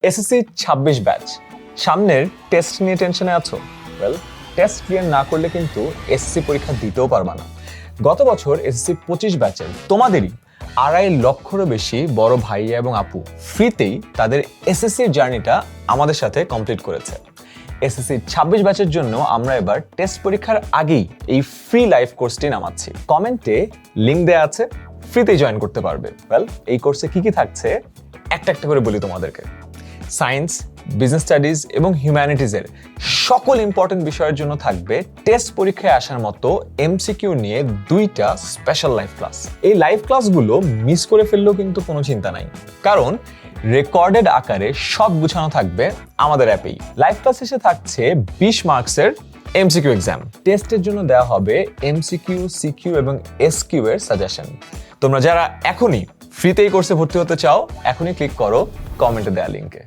SSC 26 batch সামনের test নিয়ে টেনশনে আছো? ওয়েল, টেস্ট ক্লিয়ার না করলে কিন্তু এসএসসি পরীক্ষা দিতেও পারবা না। গত বছর এসএসসি 25 ব্যাচের তোমাদেরই 2.5 লক্ষেরও বেশি বড় ভাইয়া এবং আপু ফ্রিতেই তাদের এসএসসির জার্নিটা আমাদের সাথে কমপ্লিট করেছে। এসএসসি 26 ব্যাচের জন্য আমরা এবার টেস্ট পরীক্ষার আগেই এই ফ্রি লাইভ কোর্সটি নামাচ্ছি। কমেন্টে লিংক দেওয়া আছে, ফ্রিতেই জয়েন করতে পারবে। ওয়েল, এই কোর্সে কি কি থাকছে একটা একটা করে বলি তোমাদেরকে। সায়েন্স, বিজনেস স্টাডিজ এবং হিউম্যানিটিজের সকল ইম্পর্টেন্ট বিষয়ের জন্য থাকবে টেস্ট পরীক্ষায় আসার মতো এমসিকিউ নিয়ে 2টা স্পেশাল লাইভ ক্লাস। এই লাইভ ক্লাসগুলো মিস করে ফেললেও কিন্তু কোনো চিন্তা নাই, কারণ রেকর্ডেড আকারে সব গুছানো থাকবে আমাদের অ্যাপেই। লাইভ ক্লাস শেষে থাকছে 20 মার্কসের এমসিকিউ এক্সাম। টেস্টের জন্য দেওয়া হবে এমসিকিউ, সিকিউ এবং এসকিউ এর সাজেশন। তোমরা যারা এখনই ফ্রিতে এই কোর্সে ভর্তি হতে চাও, এখনই ক্লিক করো কমেন্টে দেওয়া লিংকে।